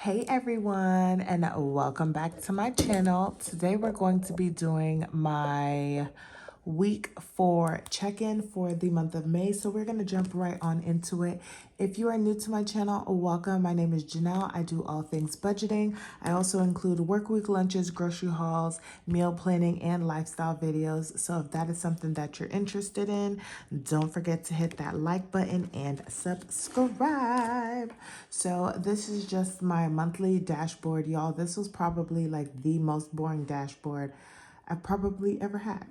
Hey everyone, and welcome back to my channel. Today we're going to be doing my week 4 check-in for the month of May. So we're going to jump right on into it. If you are new to my channel, welcome. My name is Janelle. I do all things budgeting. I also include work week lunches, grocery hauls, meal planning, and lifestyle videos. So if that is something that you're interested in, don't forget to hit that like button and subscribe. So this is just my monthly dashboard, y'all. This was probably like the most boring dashboard I've probably ever had.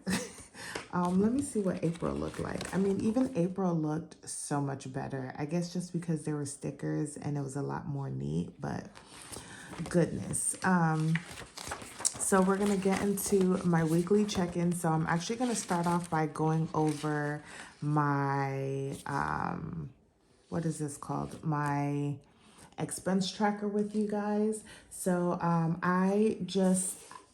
Let me see what April looked like. I mean, even April looked so much better. I guess just because there were stickers and it was a lot more neat, but goodness. So we're going to get into my weekly check-in. So I'm actually going to start off by going over my, what is this called? My expense tracker with you guys. So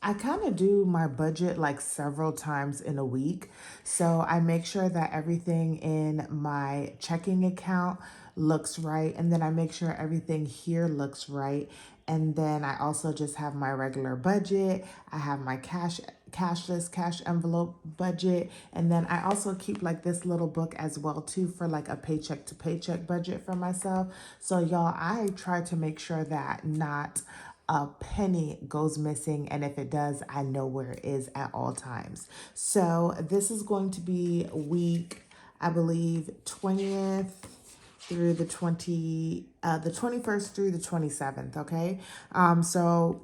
I kind of do my budget like several times in a week. So I make sure that everything in my checking account looks right. And then I make sure everything here looks right. And then I also just have my regular budget. I have my cashless cash envelope budget. And then I also keep like this little book as well too for like a paycheck to paycheck budget for myself. So y'all, I try to make sure that not a penny goes missing, and if it does, I know where it is at all times. So this is going to be week, I believe, 20th through the 21st through the 27th. Okay. So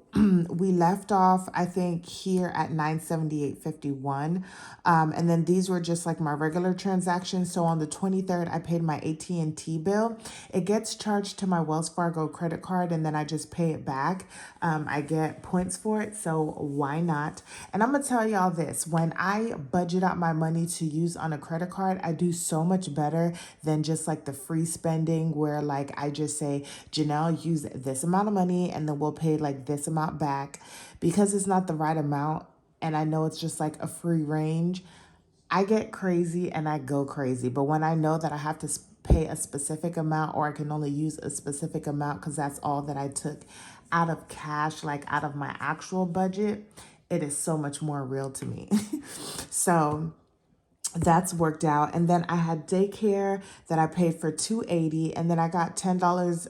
we left off, I think, here at 978.51. And then these were just like my regular transactions. So on the 23rd, I paid my AT&T bill. It gets charged to my Wells Fargo credit card, and then I just pay it back. I get points for it, so why not? And I'm gonna tell y'all this: when I budget out my money to use on a credit card, I do so much better than just like the free spending where like I just say, Janelle, use this amount of money and then we'll pay like this amount back, because it's not the right amount and I know it's just like a free range. I get crazy and I go crazy. But when I know that I have to pay a specific amount, or I can only use a specific amount because that's all that I took out of cash, like out of my actual budget, it is so much more real to me. So that's worked out. And then I had daycare that I paid for $280, and then I got $10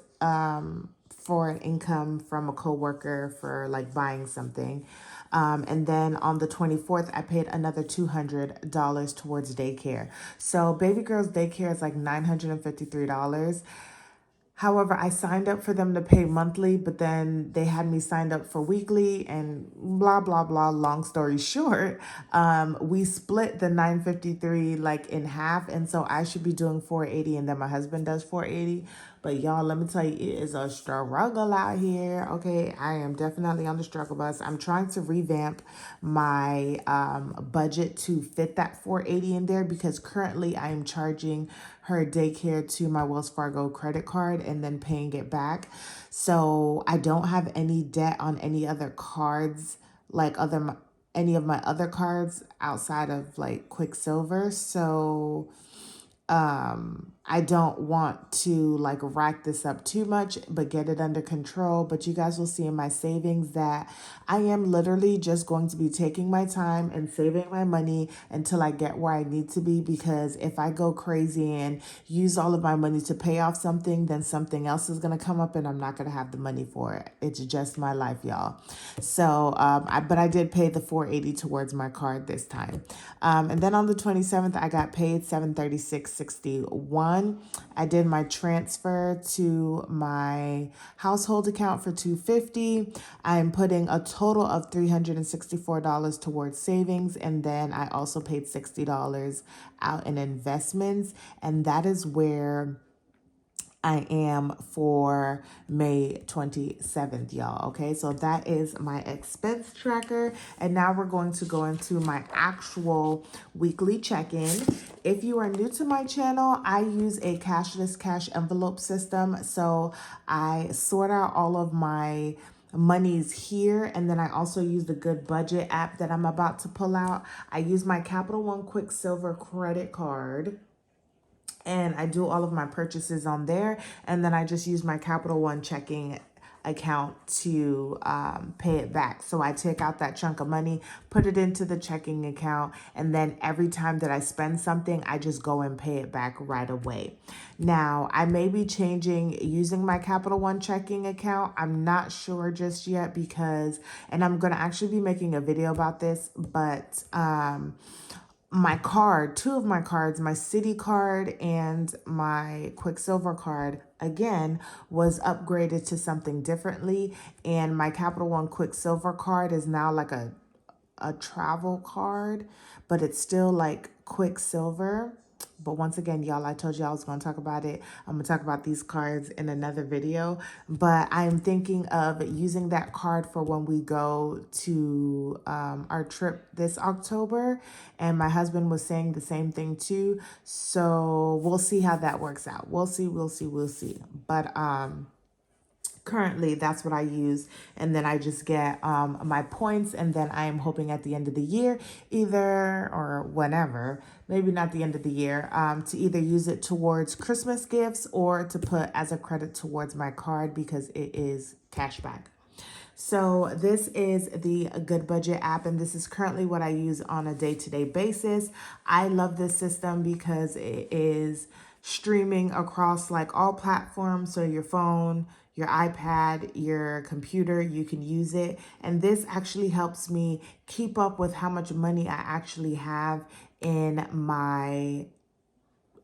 for an income from a coworker for like buying something. And then on the 24th, I paid another $200 towards daycare. So baby girl's daycare is like $953. However, I signed up for them to pay monthly, but then they had me signed up for weekly and blah, blah, blah. Long story short, we split the 953 like in half. And so I should be doing 480 and then my husband does 480. But y'all, let me tell you, it is a struggle out here. Okay, I am definitely on the struggle bus. I'm trying to revamp my budget to fit that 480 in there, because currently I am charging her daycare to my Wells Fargo credit card and then paying it back. So I don't have any debt on any other cards, like any of my other cards outside of like Quicksilver. So I don't want to like rack this up too much, but get it under control. But you guys will see in my savings that I am literally just going to be taking my time and saving my money until I get where I need to be. Because if I go crazy and use all of my money to pay off something, then something else is going to come up and I'm not going to have the money for it. It's just my life, y'all. So, but I did pay the 480 towards my card this time. And then on the 27th, I got paid $736.61. I did my transfer to my household account for $250. I am putting a total of $364 towards savings, and then I also paid $60 out in investments, and that is where I am for May 27th, y'all. Okay, so that is my expense tracker. And now we're going to go into my actual weekly check-in. If you are new to my channel, I use a cashless cash envelope system. So I sort out all of my monies here, and then I also use the Good Budget app that I'm about to pull out. I use my Capital One Quicksilver credit card, and I do all of my purchases on there. And then I just use my Capital One checking account to pay it back. So I take out that chunk of money, put it into the checking account, and then every time that I spend something, I just go and pay it back right away. Now, I may be changing using my Capital One checking account. I'm not sure just yet because, and I'm going to actually be making a video about this, but my card, two of my cards, my Citi card and my Quicksilver card, again, was upgraded to something differently. And my Capital One Quicksilver card is now like a travel card, but it's still like Quicksilver. But once again, y'all, I told you I was going to talk about it. I'm going to talk about these cards in another video. But I'm thinking of using that card for when we go to our trip this October. And my husband was saying the same thing too. So we'll see how that works out. We'll see. But currently that's what I use, and then I just get my points, and then I am hoping at the end of the year, either or whenever, maybe not the end of the year, to either use it towards Christmas gifts or to put as a credit towards my card because it is cash back. So this is the Good Budget app, and this is currently what I use on a day-to-day basis. I love this system because it is streaming across like all platforms. So your phone, your iPad, your computer, you can use it. And this actually helps me keep up with how much money I actually have in my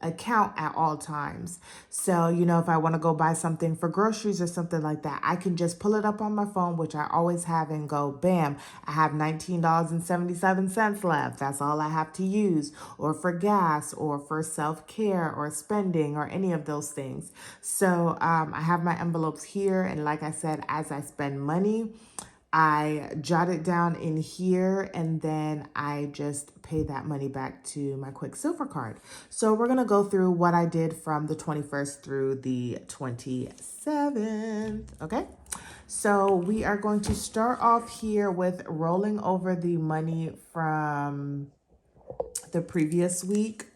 account at all times. So, you know, if I want to go buy something for groceries or something like that, I can just pull it up on my phone, which I always have, and go, bam, I have $19.77 left. That's all I have to use, or for gas, or for self-care, or spending, or any of those things. So I have my envelopes here. And like I said, as I spend money, I jot it down in here, and then I just pay that money back to my Quicksilver card. So we're going to go through what I did from the 21st through the 27th. Okay. So we are going to start off here with rolling over the money from the previous week.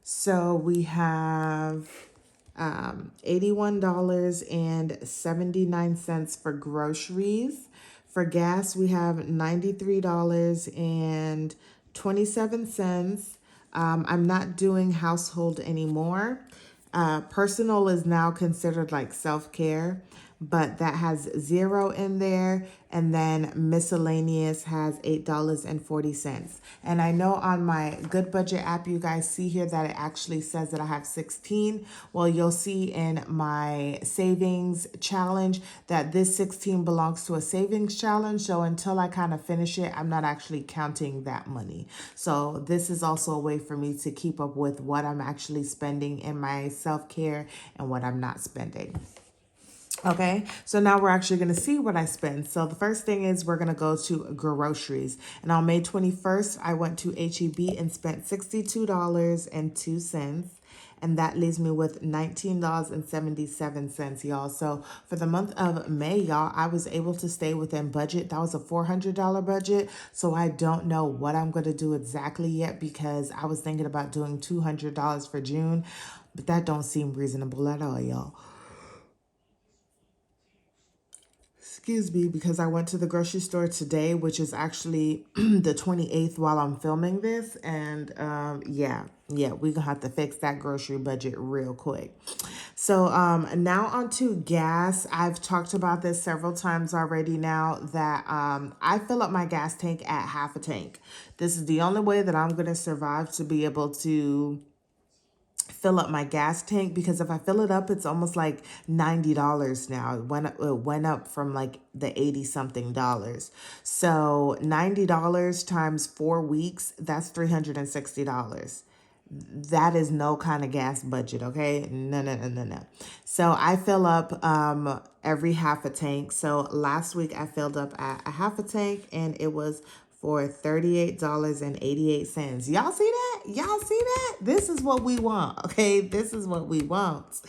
So we have $81.79 for groceries. For gas, we have $93.27. I'm not doing household anymore. Personal is now considered like self-care, but that has 0 in there. And then miscellaneous has $8.40. And I know on my Good Budget app, you guys see here that it actually says that I have 16. Well, you'll see in my savings challenge that this 16 belongs to a savings challenge. So until I kind of finish it, I'm not actually counting that money. So this is also a way for me to keep up with what I'm actually spending in my self-care and what I'm not spending. Okay, so now we're actually going to see what I spend. So the first thing is we're going to go to groceries. And on May 21st, I went to HEB and spent $62.02. And that leaves me with $19.77, y'all. So for the month of May, y'all, I was able to stay within budget. That was a $400 budget. So I don't know what I'm going to do exactly yet because I was thinking about doing $200 for June. But that don't seem reasonable at all, y'all. Excuse me, because I went to the grocery store today, which is actually the 28th while I'm filming this. And yeah, we're going to have to fix that grocery budget real quick. So now on to gas. I've talked about this several times already now that I fill up my gas tank at half a tank. This is the only way that I'm going to survive to be able to fill up my gas tank, because if I fill it up, it's almost like $90 now. It went up from like the 80 something dollars. So $90 times 4 weeks, that's $360. That is no kind of gas budget, okay? No. So I fill up every half a tank. So last week I filled up at a half a tank, and it was for $38.88. Y'all see that? Y'all see that? This is what we want, okay? This is what we want.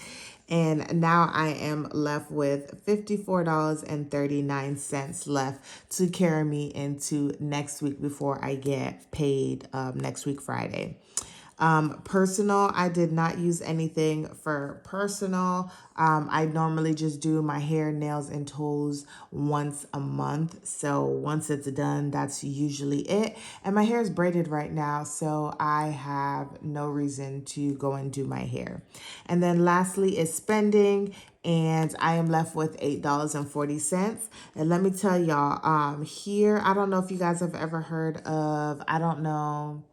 And now I am left with $54.39 left to carry me into next week before I get paid next week, Friday. Personal, I did not use anything for personal. I normally just do my hair, nails, and toes once a month. So once it's done, that's usually it. And my hair is braided right now, so I have no reason to go and do my hair. And then lastly is spending, and I am left with $8.40. And let me tell y'all, here, I don't know if you guys have ever heard of, I don't know,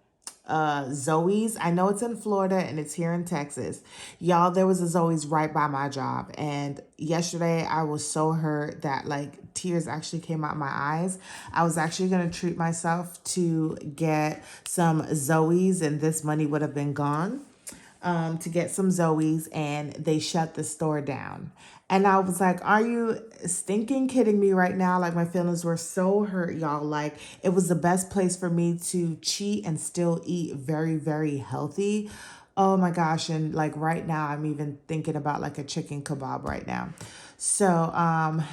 Zoe's. I know it's in Florida and it's here in Texas. Y'all, there was a Zoe's right by my job. And yesterday I was so hurt that like tears actually came out my eyes. I was actually going to treat myself to get some Zoe's, and this money would have been gone to get some Zoe's, and they shut the store down. And I was like, are you stinking kidding me right now? Like, my feelings were so hurt, y'all. Like, it was the best place for me to cheat and still eat very, very healthy. Oh my gosh. And like right now, I'm even thinking about like a chicken kebab right now. So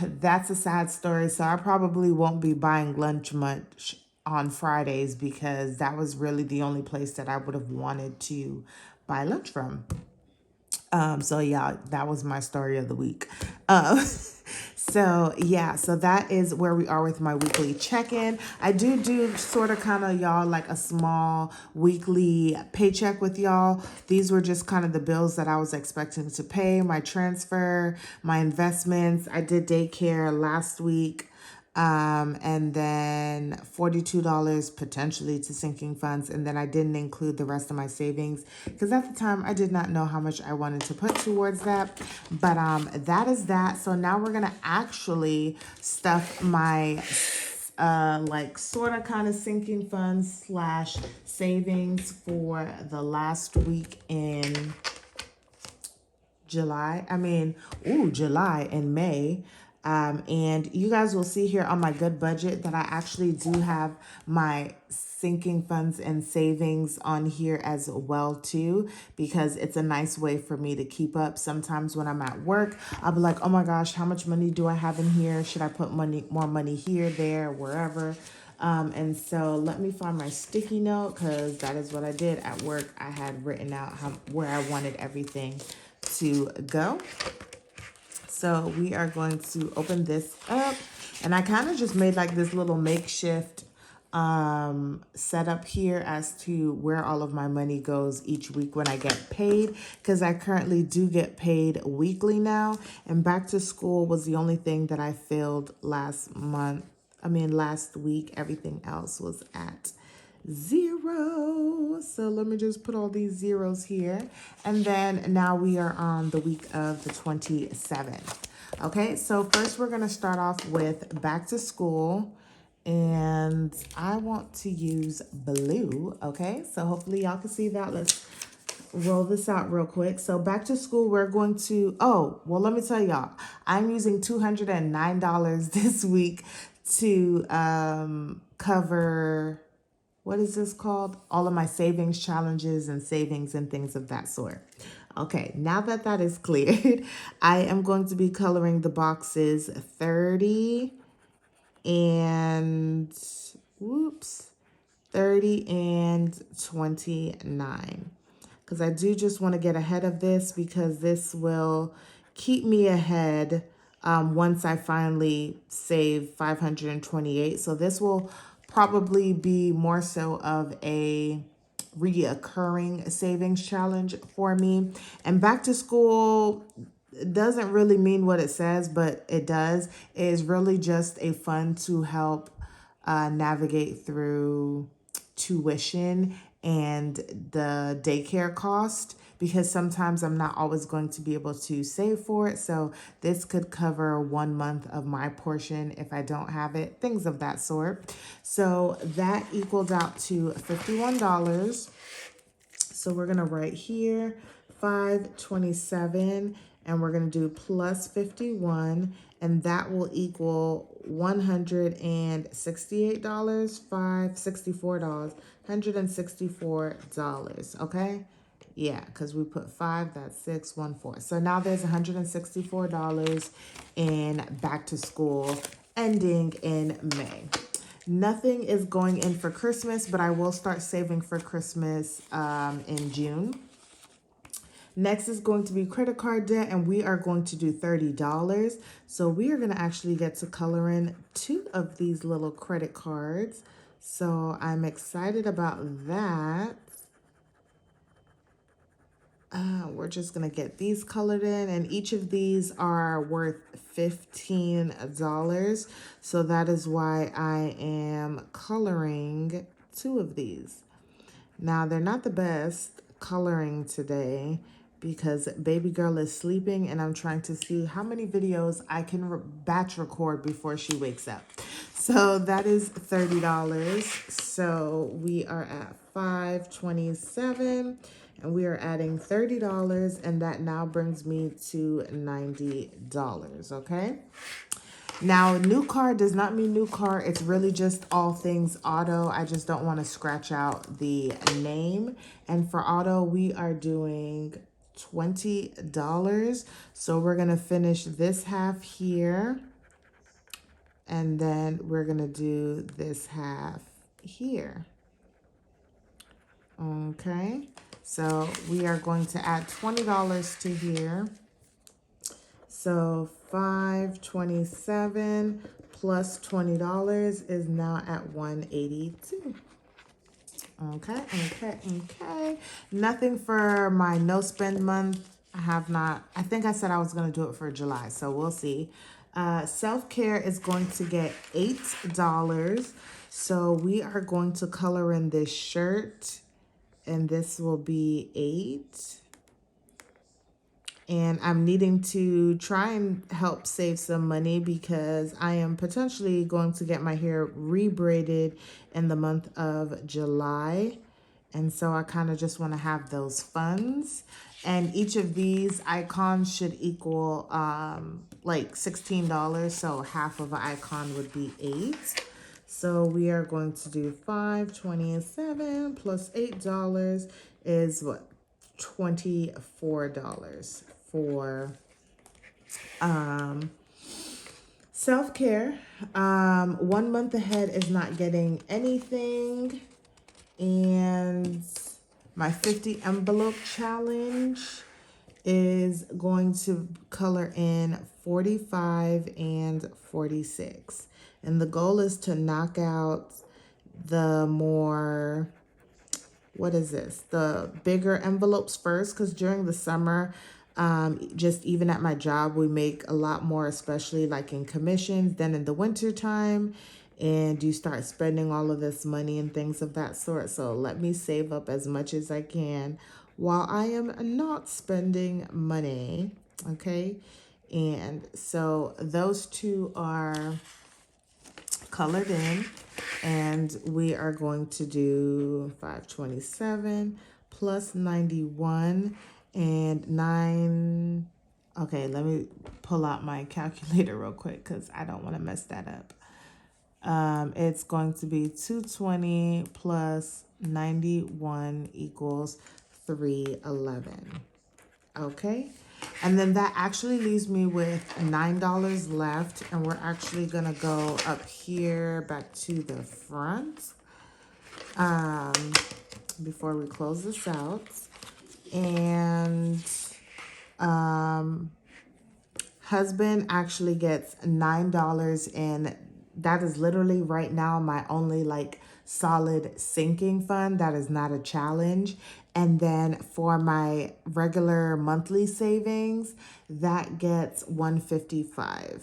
that's a sad story. So I probably won't be buying lunch much on Fridays, because that was really the only place that I would have wanted to buy lunch from. So yeah, that was my story of the week. So yeah, so that is where we are with my weekly check-in. I do sort of kind of, y'all, like a small weekly paycheck with y'all. These were just kind of the bills that I was expecting to pay, my transfer, my investments. I did daycare last week. And then $42 potentially to sinking funds. And then I didn't include the rest of my savings because at the time I did not know how much I wanted to put towards that. But that is that. So now we're going to actually stuff my like sort of kind of sinking funds slash savings for the last week in July. July and May. And you guys will see here on my good budget that I actually do have my sinking funds and savings on here as well too, because it's a nice way for me to keep up. Sometimes when I'm at work, I'll be like, oh my gosh, how much money do I have in here? Should I put more money here, there, wherever? And so let me find my sticky note, because that is what I did at work. I had written out where I wanted everything to go. So we are going to open this up, and I kind of just made like this little makeshift setup here as to where all of my money goes each week when I get paid, because I currently do get paid weekly now, and back to school was the only thing that I failed last week. Everything else was at 0. So let me just put all these zeros here. And then now we are on the week of the 27th. Okay, so first we're going to start off with back to school. And I want to use blue. Okay, so hopefully y'all can see that. Let's roll this out real quick. So back to school, we're going to, let me tell y'all, I'm using $209 this week to cover, what is this called? All of my savings challenges and savings and things of that sort. Okay, now that that is cleared, I am going to be coloring the boxes 30 and 29. Because I do just want to get ahead of this, because this will keep me ahead once I finally save 528. So this will probably be more so of a reoccurring savings challenge for me. And back to school doesn't really mean what it says, but it does. It is really just a fun to help navigate through tuition and the daycare cost, because sometimes I'm not always going to be able to save for it. So this could cover 1 month of my portion if I don't have it, things of that sort. So that equaled out to $51. So we're going to write here 527, and we're going to do plus 51, and that will equal $168, $164. Okay. Yeah, because we put 5, that's 6, 1, 4. So now there's $164 in back to school ending in May. Nothing is going in for Christmas, but I will start saving for Christmas in June. Next is going to be credit card debt, and we are going to do $30. So we are going to actually get to color in 2 of these little credit cards. So I'm excited about that. We're just going to get these colored in, and each of these are worth $15. So that is why I am coloring 2 of these. Now, they're not the best coloring today because baby girl is sleeping and I'm trying to see how many videos I can batch record before she wakes up. So that is $30. So we are at $527 and we are adding $30, and that now brings me to $90, okay? Now, new car does not mean new car. It's really just all things auto. I just don't want to scratch out the name. And for auto, we are doing $20. So we're going to finish this half here. And then we're going to do this half here. Okay. So we are going to add $20 to here. So $527 plus $20 is now at $182. Okay. Nothing for my no spend month. I have not. I think I said I was going to do it for July, so we'll see. Self-care is going to get $8. So we are going to color in this shirt, and this will be $8. And I'm needing to try and help save some money because I am potentially going to get my hair rebraided in the month of July. And so I kind of just want to have those funds. And each of these icons should equal like $16. So half of an icon would be $8. So we are going to do $527 plus $8 is what? $24 for self-care. 1 month ahead is not getting anything, and my 50 envelope challenge is going to color in 45 and 46, and the goal is to knock out the more, what is this? The bigger envelopes first, because during the summer, just even at my job, we make a lot more, especially like in commissions, than in the winter time. And you start spending all of this money and things of that sort. So let me save up as much as I can while I am not spending money. Okay. And so those 2 are colored in, and we are going to do 527 plus 91 and 9. Okay, let me pull out my calculator real quick because I don't want to mess that up. It's going to be 220 plus 91 equals 311. Okay. And then that actually leaves me with $9 left, and we're actually gonna go up here back to the front before we close this out. And husband actually gets $9, and that is literally right now my only like solid sinking fund. That is not a challenge. And then for my regular monthly savings, that gets $155.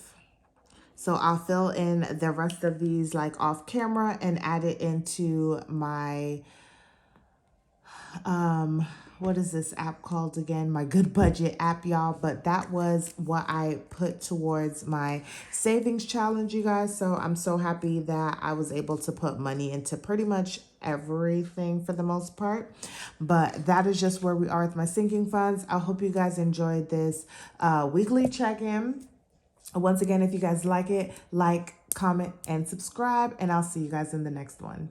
So I'll fill in the rest of these like off camera and add it into my what is this app called again? My Good Budget app, y'all. But that was what I put towards my savings challenge, you guys. So I'm so happy that I was able to put money into pretty much everything for the most part. But that is just where we are with my sinking funds. I hope you guys enjoyed this weekly check-in. Once again, if you guys like it, like, comment, and subscribe. And I'll see you guys in the next one.